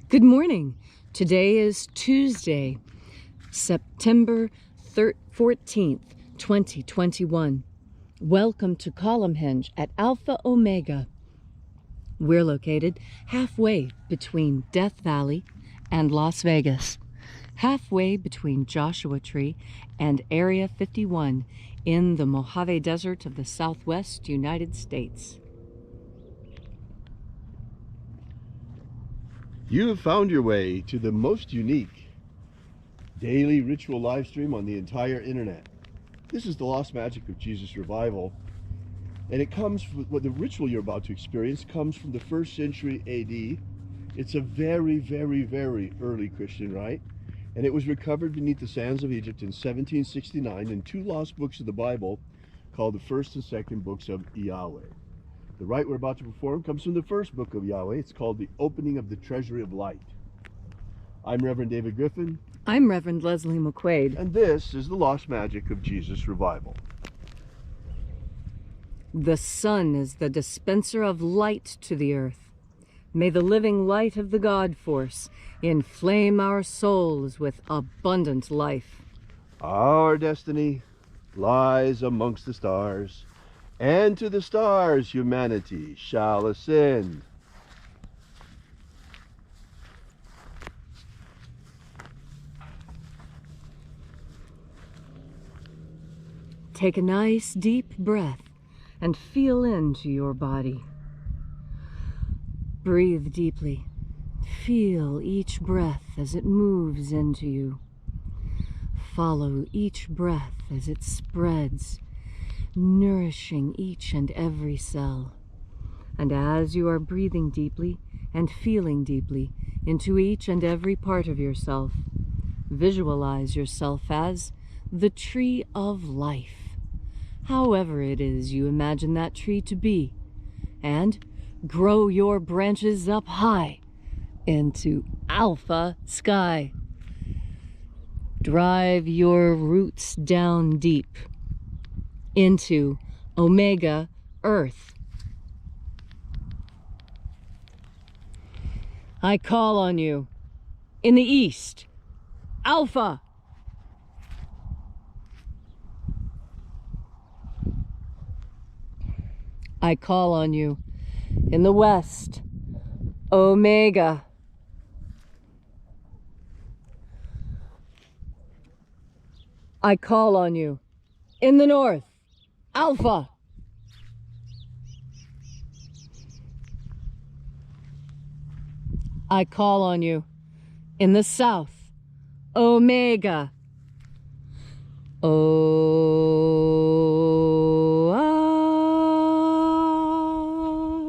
Good morning. Today is Tuesday, September 14th, 2021. Welcome to Columnhenge at Alpha Ωmega. We're located halfway between Death Valley and Las Vegas, halfway between Joshua Tree and Area 51 in the Mojave Desert of the Southwest United States. You have found your way to the most unique daily ritual live stream on the entire internet. This is the Lost Magic of Jesus Revival, and it comes from what the ritual you're about to experience comes from the 1st century AD. It's a very, very, very early Christian rite, and it was recovered beneath the sands of Egypt in 1769 in 2 lost books of the Bible called the 1st and 2nd books of Yahweh. The rite we're about to perform comes from the 1st book of Yahweh. It's called the Opening of the Treasury of Light. I'm Reverend David Griffin. I'm Reverend Leslie McQuade. And this is the Lost Magic of Jesus Revival. The sun is the dispenser of light to the earth. May the living light of the God Force inflame our souls with abundant life. Our destiny lies amongst the stars, and to the stars humanity shall ascend. Take a nice deep breath and feel into your body. Breathe deeply. Feel each breath as it moves into you. Follow each breath as it spreads, nourishing each and every cell. And as you are breathing deeply and feeling deeply into each and every part of yourself, visualize yourself as the tree of life, however it is you imagine that tree to be, and grow your branches up high into alpha sky. Drive your roots down deep into Omega Earth. I call on you in the east, Alpha. I call on you in the west, Omega. I call on you in the north, Alpha. I call on you in the south, Omega.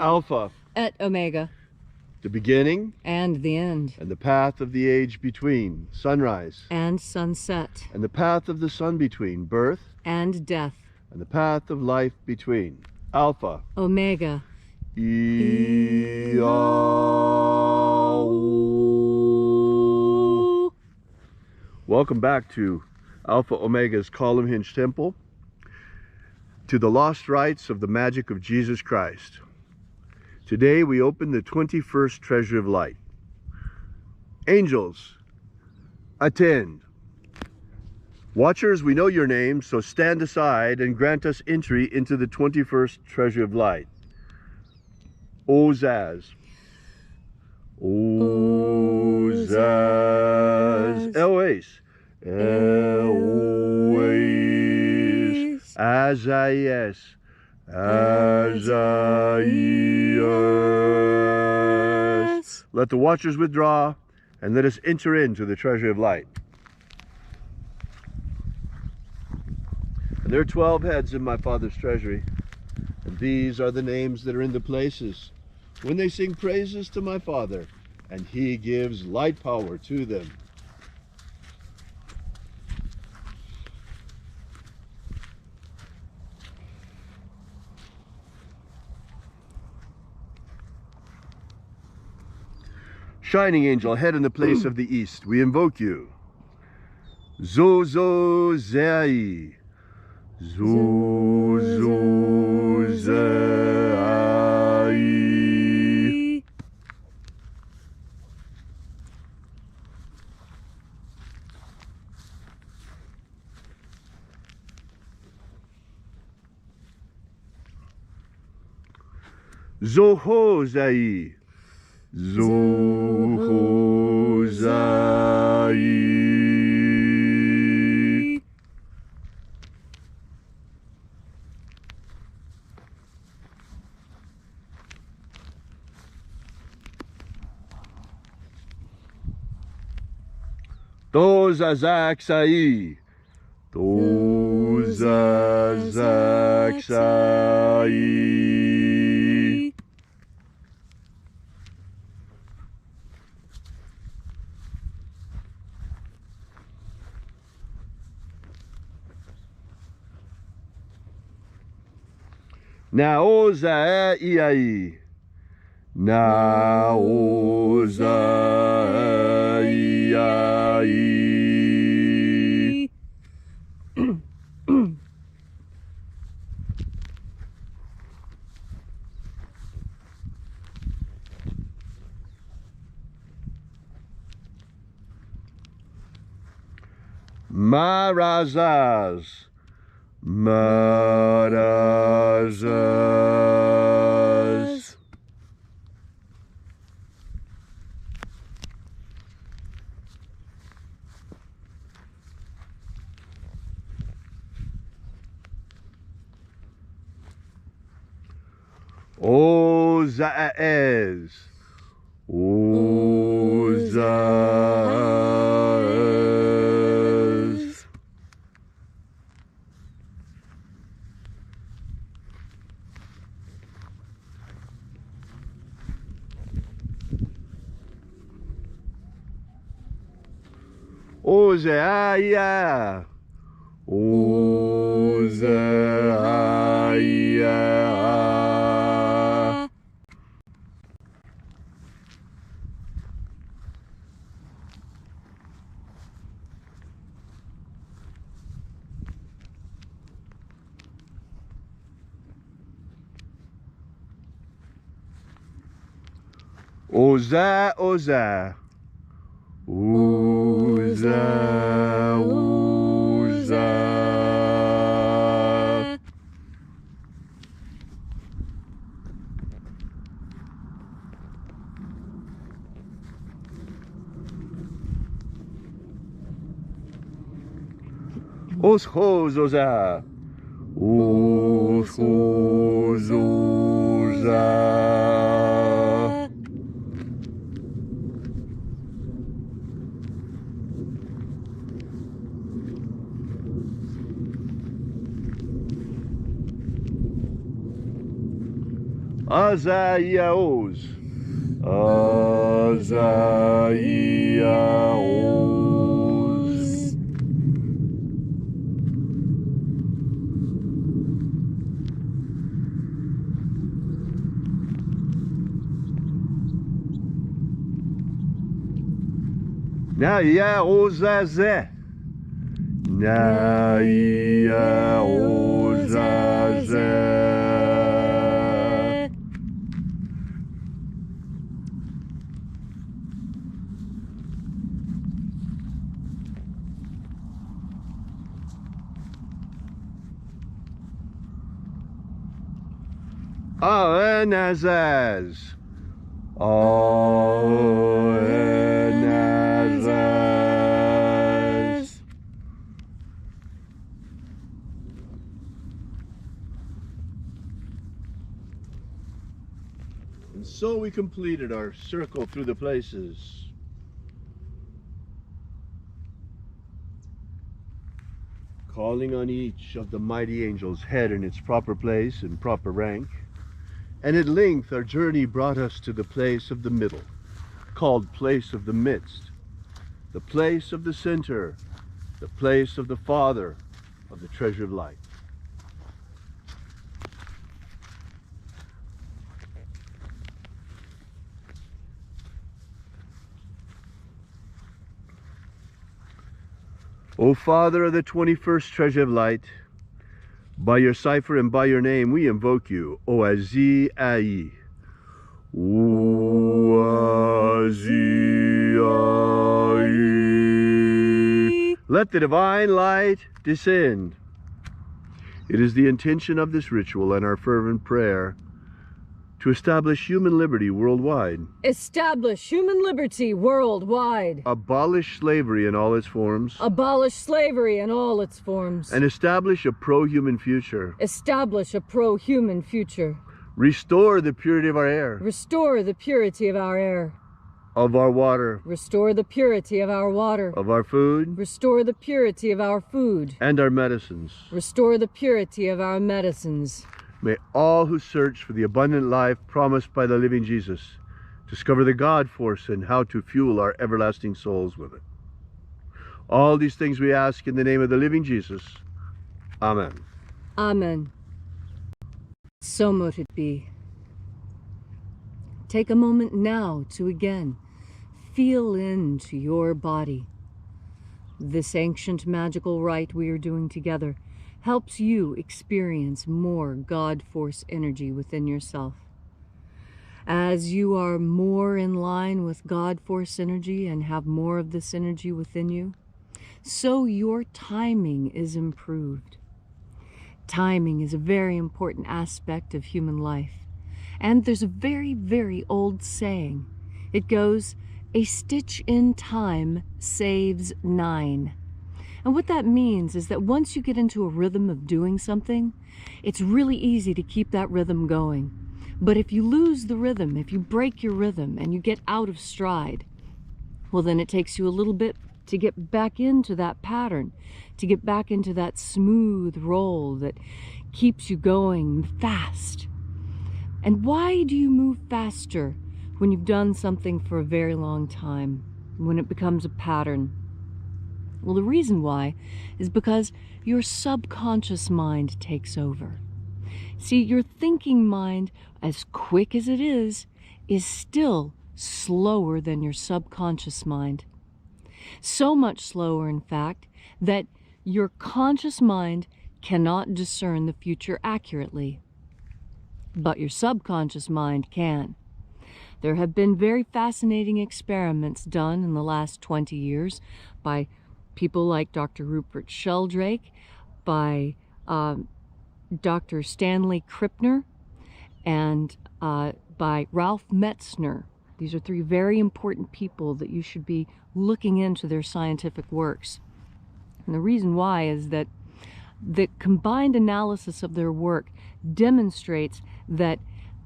Alpha. Et Omega. The beginning and the end. And the path of the age between, sunrise and sunset. And the path of the sun between, birth and death. And the path of life between, Alpha Omega. Welcome back to Alpha Omega's Columnhenge Temple, to the lost rites of the magic of Jesus Christ. Today we open the 21st Treasury of Light. Angels, attend. Watchers, we know your names, so stand aside and grant us entry into the 21st Treasury of Light. Ozaz. Ozaz. Eloise. Eloise. Azayes. Azayas. Let the watchers withdraw, and let us enter into the Treasury of Light. And there are 12 heads in my Father's treasury, and these are the names that are in the places when they sing praises to my Father, and he gives light power to them. Shining angel, head in the place of the east, we invoke you. Zozo Zei. Zozo Zei. Zohozai. Zohozai. Tozazaksai. Tozazaksai. Naozaiai. Naozaiai. Marazaz. Marazaz. Ozaez. Ozaez. Ozaia. Ozaia. Oza, Oza. Oza, Oza. Oshozoza. Oshozoza. Azaiaos. Azaiaos. Naiaozaze. Naiaozaze. Aenazaz. Aenazaz. And so we completed our circle through the places. Calling on each of the mighty angels' head in its proper place and proper rank. And at length our journey brought us to the place of the middle, called place of the midst, the place of the center, the place of the Father of the Treasury of Light. O Father of the 21st Treasury of Light, by your cipher and by your name we invoke you, Oazi-ai. Oazi-ai. Let the divine light descend. It is the intention of this ritual and our fervent prayer to establish human liberty worldwide, establish human liberty worldwide, abolish slavery in all its forms, abolish slavery in all its forms, and establish a pro-human future, establish a pro-human future, restore the purity of our air, restore the purity of our air, of our water, restore the purity of our water, of our food, restore the purity of our food, and our medicines. restore the purity of our medicines. May all who search for the abundant life promised by the living Jesus discover the God force and how to fuel our everlasting souls with it. All these things we ask in the name of the living Jesus. Amen. Amen. So mote it be. Take a moment now to again feel into your body. This ancient magical rite we are doing together helps you experience more God force energy within yourself. As you are more in line with God force energy and have more of this energy within you, so your timing is improved. Timing is a very important aspect of human life. And there's a very, very old saying. It goes, "A stitch in time saves 9." And what that means is that once you get into a rhythm of doing something, it's really easy to keep that rhythm going. But if you lose the rhythm, if you break your rhythm and you get out of stride, well, then it takes you a little bit to get back into that pattern, to get back into that smooth roll that keeps you going fast. And why do you move faster when you've done something for a very long time, when it becomes a pattern? Well, the reason why is because your subconscious mind takes over. See, your thinking mind, as quick as it is still slower than your subconscious mind. So much slower, in fact, that your conscious mind cannot discern the future accurately. But your subconscious mind can. There have been very fascinating experiments done in the last 20 years by people like Dr. Rupert Sheldrake, by Dr. Stanley Krippner, and by Ralph Metzner. These are 3 very important people that you should be looking into their scientific works. And the reason why is that the combined analysis of their work demonstrates that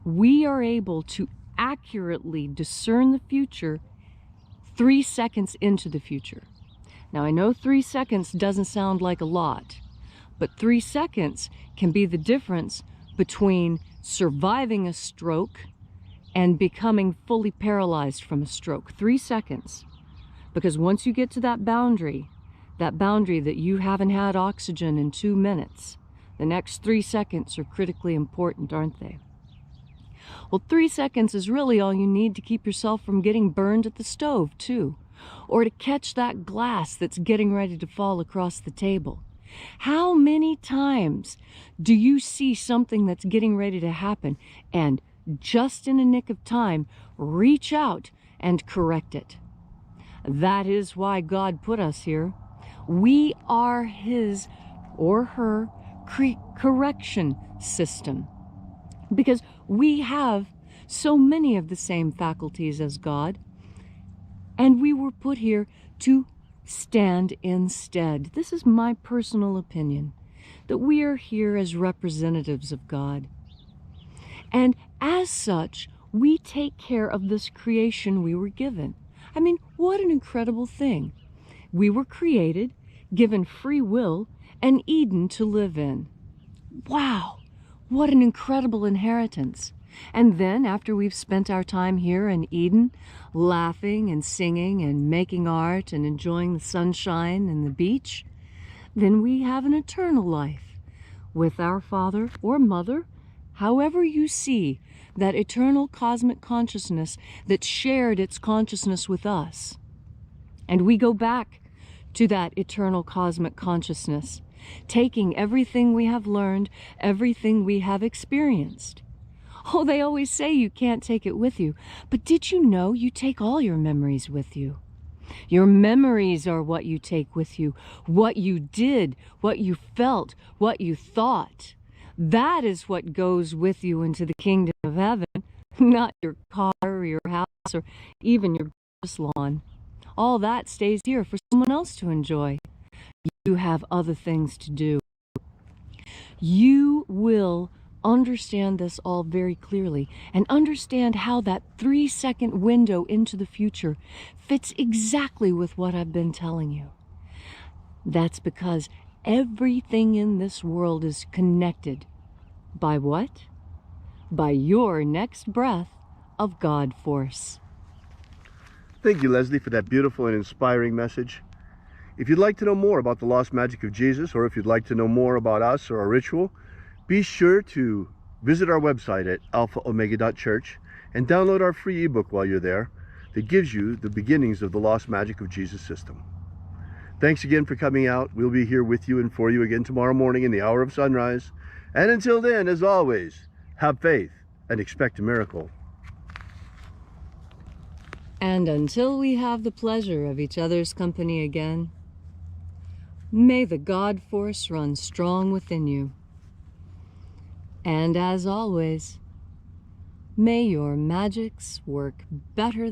we are able to accurately discern the future 3 seconds into the future. Now, I know 3 seconds doesn't sound like a lot, but 3 seconds can be the difference between surviving a stroke and becoming fully paralyzed from a stroke. 3 seconds. Because once you get to that boundary that you haven't had oxygen in 2 minutes, the next 3 seconds are critically important, aren't they? Well, 3 seconds is really all you need to keep yourself from getting burned at the stove, too, or to catch that glass that's getting ready to fall across the table. How many times do you see something that's getting ready to happen and just in a nick of time reach out and correct it? That is why God put us here. We are His or her correction system, because we have so many of the same faculties as God, and we were put here to stand instead. This is my personal opinion, that we are here as representatives of God. And as such, we take care of this creation we were given. I mean, what an incredible thing. We were created, given free will, and Eden to live in. Wow, what an incredible inheritance. And then, after we've spent our time here in Eden, laughing and singing and making art and enjoying the sunshine and the beach, then we have an eternal life with our Father or Mother, however you see that eternal cosmic consciousness that shared its consciousness with us. And we go back to that eternal cosmic consciousness, taking everything we have learned, everything we have experienced. Oh, they always say you can't take it with you, but did you know you take all your memories with you? Your memories are what you take with you, what you did, what you felt, what you thought. That is what goes with you into the kingdom of heaven, not your car or your house or even your lawn. All that stays here for someone else to enjoy. You have other things to do. You will understand this all very clearly and understand how that 3-second window into the future fits exactly with what I've been telling you. That's because everything in this world is connected. By what? By your next breath of God force. Thank you, Leslie, for that beautiful and inspiring message. If you'd like to know more about the lost magic of Jesus, or if you'd like to know more about us or our ritual, be sure to visit our website at alphaomega.church and download our free ebook while you're there that gives you the beginnings of the lost magic of Jesus system. Thanks again for coming out. We'll be here with you and for you again tomorrow morning in the hour of sunrise. And until then, as always, have faith and expect a miracle. And until we have the pleasure of each other's company again, may the God force run strong within you. And as always, may your magics work better than